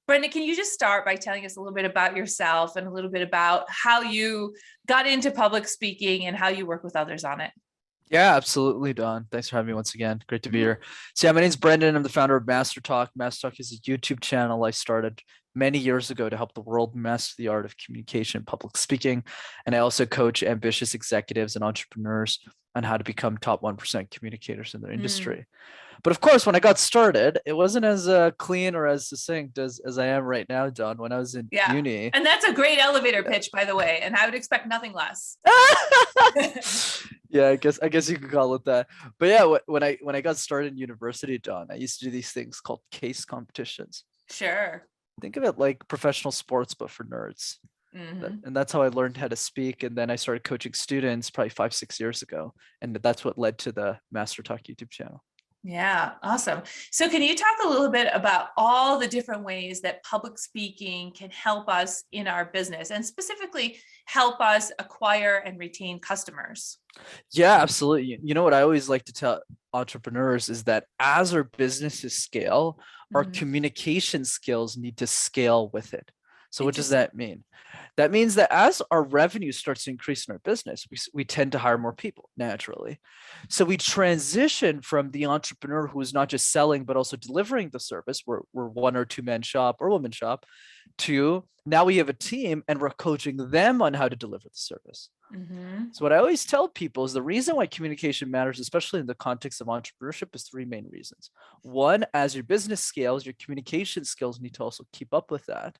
Brenda, can you just start by telling us a little bit about yourself and a little bit about how you got into public speaking and how you work with others on it? Yeah, absolutely, Don. Thanks for having me once again. Great to be here. So yeah, my name's Brendan. I'm the founder of MasterTalk. MasterTalk is a YouTube channel I started many years ago to help the world master the art of communication and public speaking. And I also coach ambitious executives and entrepreneurs on how to become top 1% communicators in their Mm, industry. But of course, when I got started, it wasn't as clean or as succinct as I am right now, Don. When I was in yeah. uni, And that's a great elevator yeah. pitch, by the way. And I would expect nothing less. Yeah, I guess you could call it that. But yeah, when I got started in university, John, I used to do these things called case competitions. Sure. Think of it like professional sports, but for nerds. Hmm. And that's how I learned how to speak. And then I started coaching students probably 5, 6 years ago, and that's what led to the Master Talk YouTube channel. Yeah, awesome. So can you talk a little bit about all the different ways that public speaking can help us in our business and specifically help us acquire and retain customers? Yeah, absolutely. You know what I always like to tell entrepreneurs is that as our businesses scale, our Mhm. communication skills need to scale with it. So what does Interesting. that mean? That means that as our revenue starts to increase in our business, we tend to hire more people naturally. So we transition from the entrepreneur who is not just selling, but also delivering the service. We're one or two man shop or woman shop to now we have a team and we're coaching them on how to deliver the service. Hmm. So what I always tell people is the reason why communication matters, especially in the context of entrepreneurship, is three main reasons. One, as your business scales, your communication skills need to also keep up with that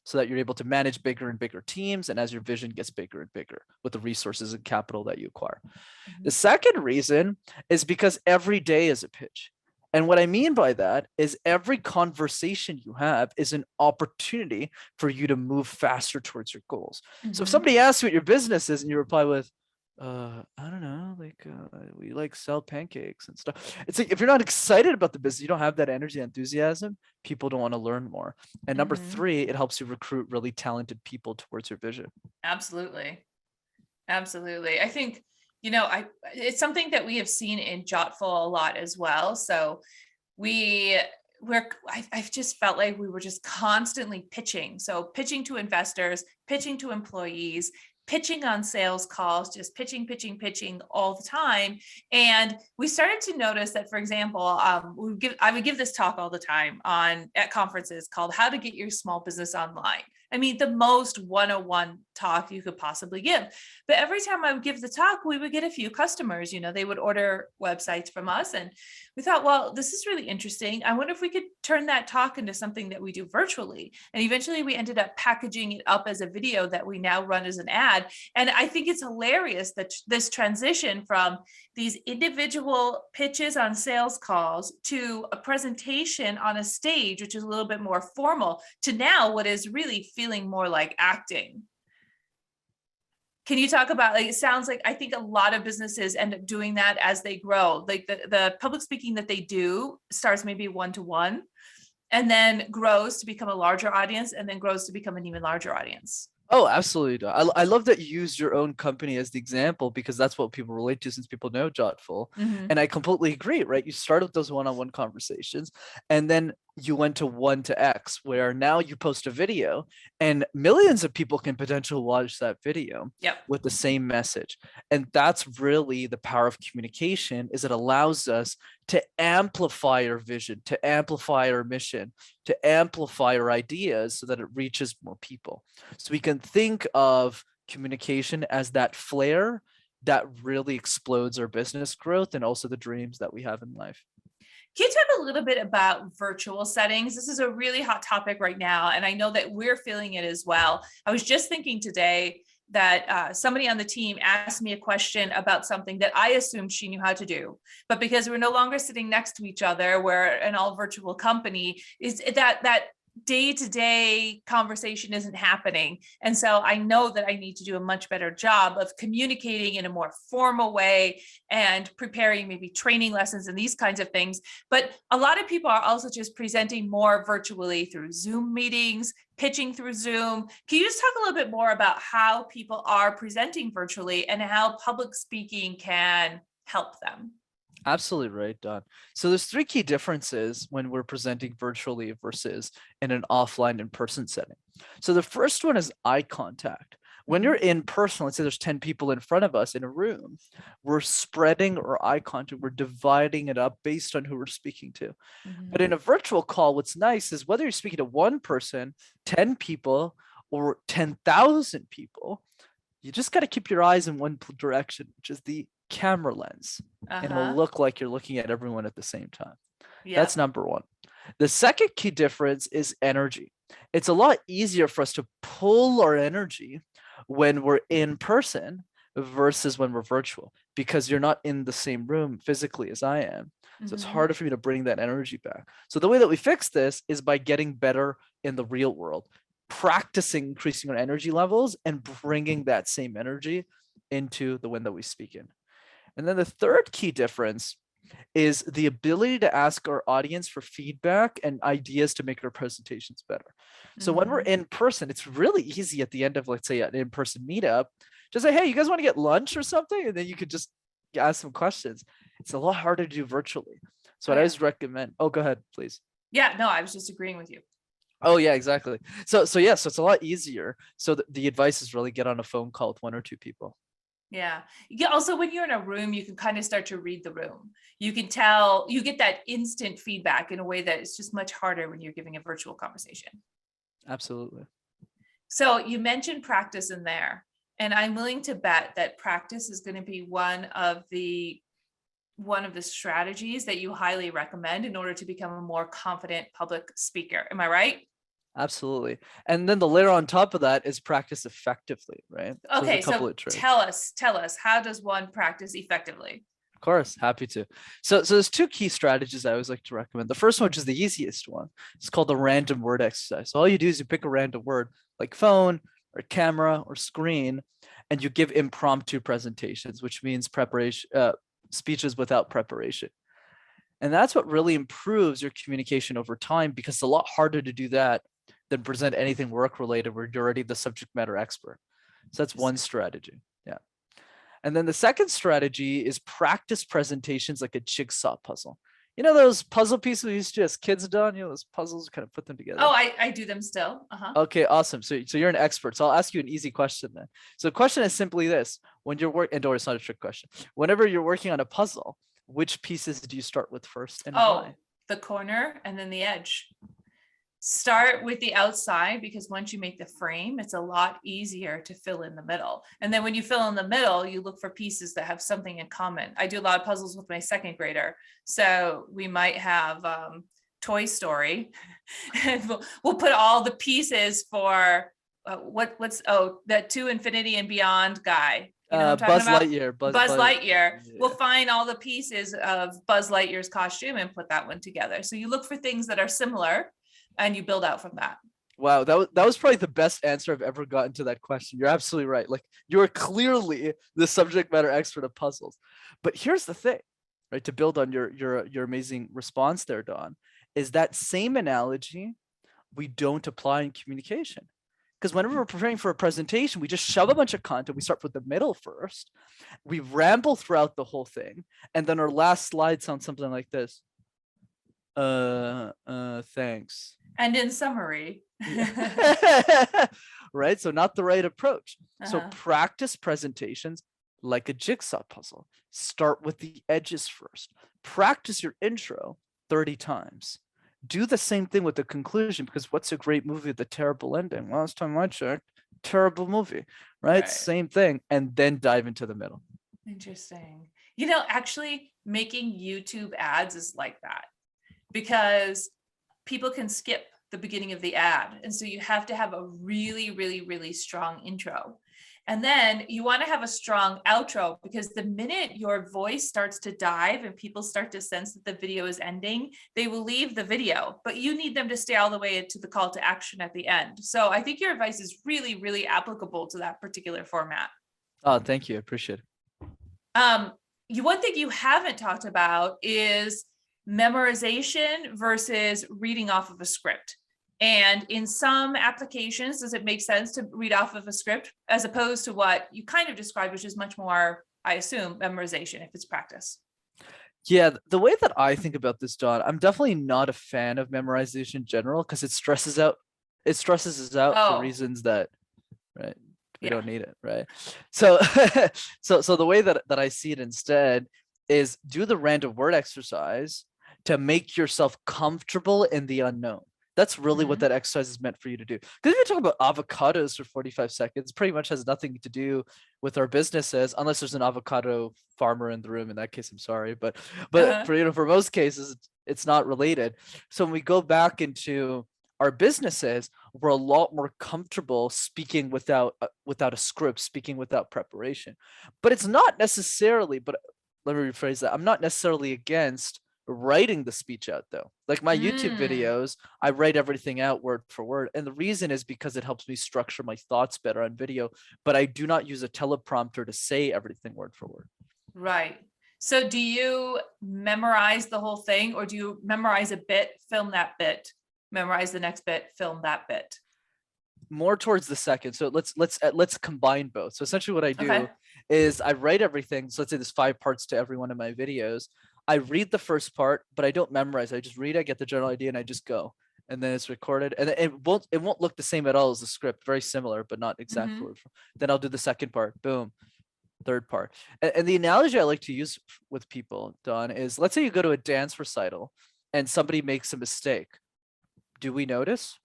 so that you're able to manage bigger and bigger teams. And as your vision gets bigger and bigger with the resources and capital that you acquire. The second reason is because every day is a pitch. And what I mean by that is every conversation you have is an opportunity for you to move faster towards your goals. So if Hmm. somebody asks you what your business is and you reply with, I don't know, we like sell pancakes and stuff. It's like if you're not excited about the business, you don't have that energy and enthusiasm, people don't want to learn more. And number Hmm. three, it helps you recruit really talented people towards your vision. Absolutely. Absolutely. I think, it's something that we have seen in Jottful a lot as well. So we I've just felt like we were just constantly pitching. So pitching to investors, pitching to employees, pitching on sales calls, just pitching all the time. And we started to notice that, for example, I would give this talk all the time at conferences called How to Get Your Small Business Online. I mean, the most 101 talk you could possibly give. But every time I would give the talk, we would get a few customers, they would order websites from us. And we thought, well, this is really interesting. I wonder if we could turn that talk into something that we do virtually. And eventually we ended up packaging it up as a video that we now run as an ad. And I think it's hilarious that this transition from these individual pitches on sales calls to a presentation on a stage, which is a little bit more formal, to now what is really feeling more like acting. Can you talk about, like, it sounds like I think a lot of businesses end up doing that as they grow. Like the public speaking that they do starts maybe one-to-one and then grows to become a larger audience and then grows to become an even larger audience. Oh, absolutely. I love that you used your own company as the example because that's what people relate to since people know Jottful. Mm-hmm. And I completely agree, right? You start with those one-on-one conversations and then you went to 1 to X where now you post a video and millions of people can potentially watch that video Yep. with the same message. And that's really the power of communication is it allows us to amplify our vision, to amplify our mission, to amplify our ideas so that it reaches more people. So we can think of communication as that flare that really explodes our business growth and also the dreams that we have in life. Can you talk a little bit about virtual settings? This is a really hot topic right now, and I know that we're feeling it as well. I was just thinking today that somebody on the team asked me a question about something that I assumed she knew how to do. But because we're no longer sitting next to each other, we're an all virtual company, is that day-to-day conversation isn't happening. And so I know that I need to do a much better job of communicating in a more formal way and preparing maybe training lessons and these kinds of things. But a lot of people are also just presenting more virtually through Zoom meetings, pitching through Zoom. Can you just talk a little bit more about how people are presenting virtually and how public speaking can help them? Absolutely right, Don. So there's three key differences when we're presenting virtually versus in an offline in-person setting. So the first one is eye contact. When you're Mhm, in person, let's say there's 10 people in front of us in a room, we're spreading our eye contact, we're dividing it up based on who we're speaking to. But mhm. in a virtual call, what's nice is whether you're speaking to one person, 10 people, or 10,000 people, you just got to keep your eyes in one direction, which is the camera lens, and it'll Uh-huh. look like you're looking at everyone at the same time. That's Yep. number one. The second key difference is energy. It's a lot easier for us to pull our energy when we're in person versus when we're virtual because you're not in the same room physically as I am. So it's Mhm. harder for me to bring that energy back. So the way that we fix this is by getting better in the real world, practicing increasing our energy levels and bringing that same energy into the one that we speak in. And then the third key difference is the ability to ask our audience for feedback and ideas to make our presentations better. So when we're Mhm. in person, it's really easy at the end of, let's say, an in-person meetup, just say, hey, you guys want to get lunch or something? And then you could just ask some questions. It's a lot harder to do virtually. So Oh what I yeah. always recommend, oh, go ahead, please. Yeah, no, I was just agreeing with you. Oh yeah, exactly. So yeah, so it's a lot easier. So the advice is really get on a phone call with one or two people. Yeah. Yeah. Also, when you're in a room, you can kind of start to read the room. You can tell, you get that instant feedback in a way that it's just much harder when you're giving a virtual conversation. Absolutely. So you mentioned practice in there, and I'm willing to bet that practice is going to be one of the strategies that you highly recommend in order to become a more confident public speaker. Am I right? Absolutely. And then the layer on top of that is practice effectively, right? So there's a Okay, couple so of tricks. tell us, how does one practice effectively? Of course, happy to. So there's two key strategies I always like to recommend. The first one, which is the easiest one, it's called the random word exercise. So all you do is you pick a random word like phone or camera or screen, and you give impromptu presentations, which means preparation, speeches without preparation. And that's what really improves your communication over time because it's a lot harder to do that than present anything work related where you're already the subject matter expert. So that's one Interesting. strategy. Yeah. And then the second strategy is practice presentations like a jigsaw puzzle. You know those puzzle pieces we used to as kids done? You know, those puzzles, kind of put them Oh, together. I do them still. Uh-huh. Okay, awesome. So you're an expert. So I'll ask you an easy question then. So the question is simply this: when you're working, and or it's not a trick question. Whenever you're working on a puzzle, which pieces do you start with first and why? Oh, the corner and then the edge. Start with the outside because once you make the frame, it's a lot easier to fill in the middle. And then when you fill in the middle, you look for pieces that have something in common. I do a lot of puzzles with my second grader. So we might have Toy Story and we'll put all the pieces for what's that to infinity and beyond guy. You know what I'm talking Buzz about? Lightyear. Buzz Lightyear. We'll Yeah. find all the pieces of Buzz Lightyear's costume and put that one together. So you look for things that are similar and you build out from that. Wow, that was probably the best answer I've ever gotten to that question. You're absolutely right. Like you are clearly the subject matter expert of puzzles. But here's the thing, right? To build on your amazing response there, Don, is that same analogy we don't apply in communication. Because whenever we're preparing for a presentation, we just shove a bunch of content. We start with the middle first. We ramble throughout the whole thing, and then our last slide sounds something like this. Thanks. And in summary, Yeah. Right. So not the right approach. So uh-huh. practice presentations like a jigsaw puzzle. Start with the edges first. Practice your intro 30 times. Do the same thing with the conclusion because what's a great movie with a terrible ending? Last time I checked, terrible movie, right? Right. Same thing. And then dive into the middle. Interesting. Actually making YouTube ads is like that because people can skip the beginning of the ad. And so you have to have a really, really, really strong intro. And then you want to have a strong outro because the minute your voice starts to dive and people start to sense that the video is ending, they will leave the video, but you need them to stay all the way to the call to action at the end. So I think your advice is really, really applicable to that particular format. Oh, thank you. I appreciate it. Um, one thing you haven't talked about is memorization versus reading off of a script. And in some applications, does it make sense to read off of a script as opposed to what you kind of described, which is much more, I assume, memorization if it's practice? Yeah, the way that I think about this, Don, I'm definitely not a fan of memorization in general because it stresses us out for Oh, reasons that, right, we yeah. don't need it, right? So so the way that I see it instead is do the random word exercise to make yourself comfortable in the unknown. That's really what Mhm. that exercise is meant for you to do. Because if you talk about avocados for 45 seconds, pretty much has nothing to do with our businesses, unless there's an avocado farmer in the room. In that case, I'm sorry, but Uh-huh. for for most cases, it's not related. So when we go back into our businesses, we're a lot more comfortable speaking without a script, speaking without preparation. But it's not necessarily. But let me rephrase that. I'm not necessarily against writing the speech out though. Like my YouTube Mm, videos, I write everything out word for word. And the reason is because it helps me structure my thoughts better on video, but I do not use a teleprompter to say everything word for word. right. So do you memorize the whole thing, or do you memorize a bit, film that bit, memorize the next bit, film that bit? More towards the second. So let's combine both. So essentially what I Okay. do is I write everything. So let's say there's 5 parts to every one of my videos. I read the first part, but I don't memorize. I just read, I get the general idea and I just go. And then it's recorded. And it won't look the same at all as the script. Very similar, but not exactly. Hmm. Then I'll do the second part. Boom. Third part. And the analogy I like to use with people, Don, is let's say you go to a dance recital and somebody makes a mistake. Do we notice?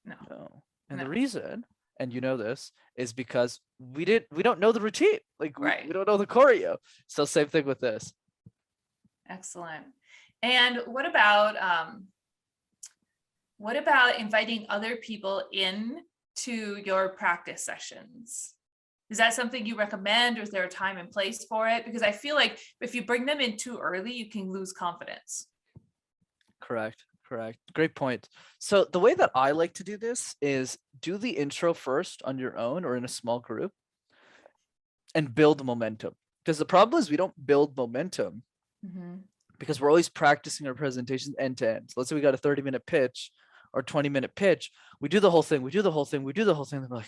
No, No. And no. the reason, and you know this, is because we don't know the routine. Like we Right. don't know the choreo. So same thing with this. Excellent. And what about inviting other people in to your practice sessions? Is that something you recommend, or is there a time and place for it? Because I feel like if you bring them in too early, you can lose confidence. Correct. Correct. Great point. So the way that I like to do this is do the intro first on your own or in a small group and build momentum. Because the problem is we don't build momentum Mhm. because we're always practicing our presentations end to end. So let's say we got a 30-minute pitch or 20-minute pitch. We do the whole thing. We do the whole thing. We do the whole thing. And we're like,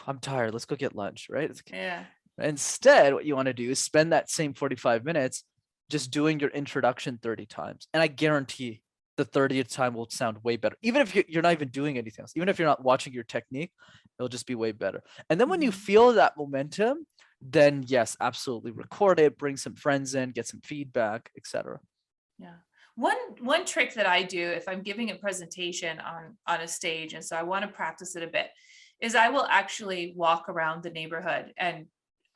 I'm tired. Let's go get lunch, right? Yeah. Instead, what you want to do is spend that same 45 minutes just doing your introduction 30 times. And I guarantee the 30th time will sound way better. Even if you're not even doing anything else, even if you're not watching your technique, it'll just be way better. And then when you Mhm. feel that momentum, then yes, absolutely record it, bring some friends in, get some feedback, etc. Yeah. One trick that I do if I'm giving a presentation on a stage, and so I want to practice it a bit, is I will actually walk around the neighborhood, and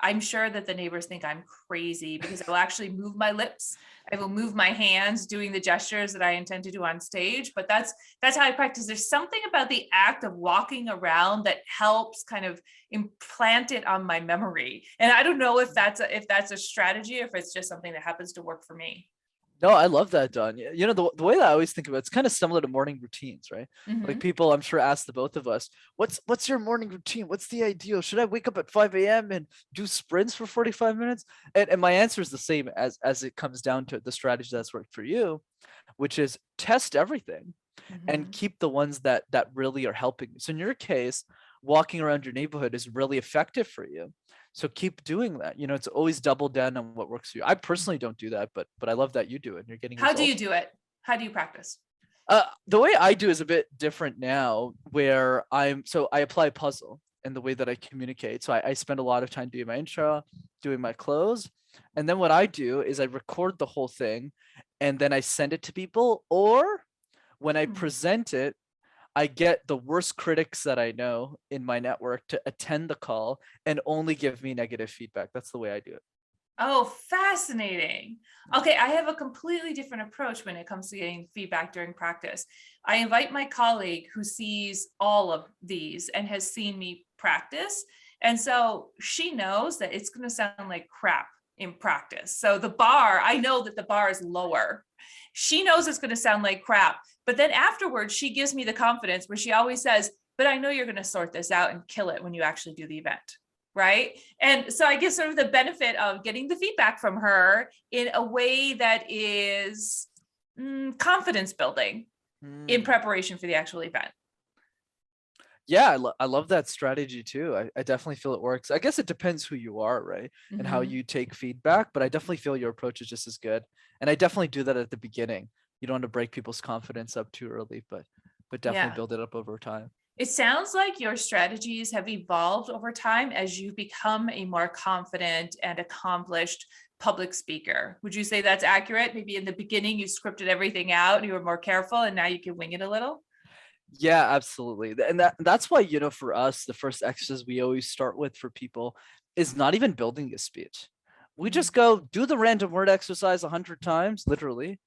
I'm sure that the neighbors think I'm crazy because I will actually move my lips. I will move my hands doing the gestures that I intend to do on stage, but that's how I practice. There's something about the act of walking around that helps kind of implant it on my memory. And I don't know if that's a strategy or if it's just something that happens to work for me. No, I love that, Don. You know, the way that I always think about it's kind of similar to morning routines, right? Like Hmm. people, I'm sure, ask the both of us, what's your morning routine? What's the ideal? Should I wake up at 5 a.m. and do sprints for 45 minutes? And my answer is the same as it comes down to the strategy that's worked for you, which is test everything and Hmm. keep the ones that really are helping you. So in your case, walking around your neighborhood is really effective for you. So keep doing that. You know, it's always double down on what works for you. I personally don't do that, but I love that you do it and you're getting How do you results. do it? How do you practice? The way I do is a bit different now, where I apply puzzle in the way that I communicate. So I spend a lot of time doing my intro, doing my close, and then what I do is I record the whole thing, and then I send it to people. Or when I Hmm. present it, I get the worst critics that I know in my network to attend the call and only give me negative feedback. That's the way I do it. Oh, fascinating. Okay, I have a completely different approach when it comes to getting feedback during practice. I invite my colleague who sees all of these and has seen me practice. And so she knows that it's going to sound like crap in practice. So the bar, I know that the bar is lower. She knows it's going to sound like crap. But then afterwards, she gives me the confidence where she always says, but I know you're going to sort this out and kill it when you actually do the event. Right. And so I get sort of the benefit of getting the feedback from her in a way that is confidence building in Hmm. preparation for the actual event. Yeah, I love that strategy too. I definitely feel it works. I guess it depends who you are, right? And how Mhm. you take feedback, but I definitely feel your approach is just as good. And I definitely do that at the beginning. You don't want to break people's confidence up too early, but definitely Yeah. build it up over time. It sounds like your strategies have evolved over time as you become a more confident and accomplished public speaker. Would you say that's accurate? Maybe in the beginning you scripted everything out and you were more careful and now you can wing it a little? Yeah, absolutely. And that's why, for us, the first exercise we always start with for people is not even building a speech. We Mhm. just go do the random word exercise 100 times, literally,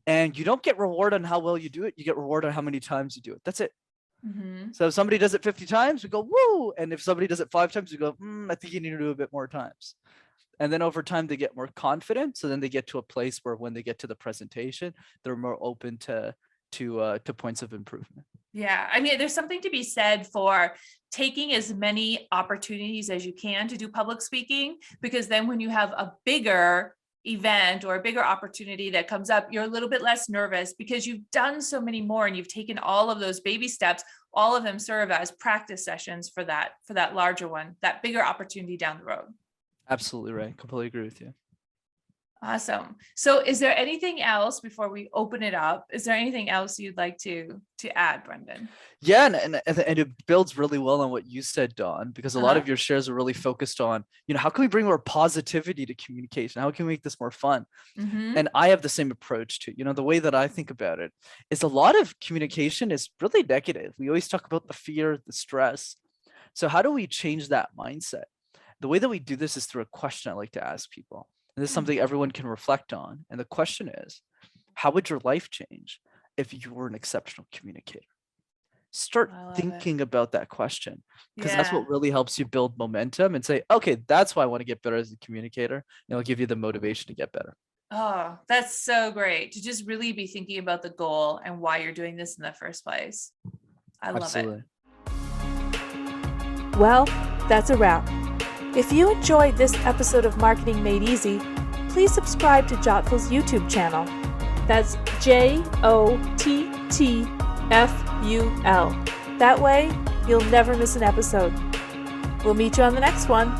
and you don't get rewarded on how well you do it. You get rewarded on how many times you do it. That's it. Mhm. So if somebody does it 50 times, we go, woo. And if somebody does it 5 times, we go, I think you need to do a bit more times. And then over time, they get more confident. So then they get to a place where when they get to the presentation, they're more open to points of improvement. Yeah, I mean, there's something to be said for taking as many opportunities as you can to do public speaking, because then when you have a bigger event or a bigger opportunity that comes up, you're a little bit less nervous because you've done so many more and you've taken all of those baby steps. All of them serve as practice sessions for that larger one, that bigger opportunity down the road. Absolutely right. Completely agree with you. Awesome. So is there anything else before we open it up? Is there anything else you'd like to add, Brendan? Yeah, and it builds really well on what you said, Dawn, because a lot Uh-huh. of your shares are really focused on, how can we bring more positivity to communication? How can we make this more fun? Mm-hmm. And I have the same approach to, the way that I think about it is a lot of communication is really negative. We always talk about the fear, the stress. So how do we change that mindset? The way that we do this is through a question I like to ask people. And this is something everyone can reflect on. And the question is, how would your life change if you were an exceptional communicator? Start I love it. thinking about that question, because that's Yeah. what really helps you build momentum and say, okay, that's why I want to get better as a communicator. And it'll give you the motivation to get better. Oh, that's so great to just really be thinking about the goal and why you're doing this in the first place. I love it. Absolutely. Well, that's a wrap. If you enjoyed this episode of Marketing Made Easy, please subscribe to Jottful's YouTube channel. That's JOTTFUL. That way, you'll never miss an episode. We'll meet you on the next one.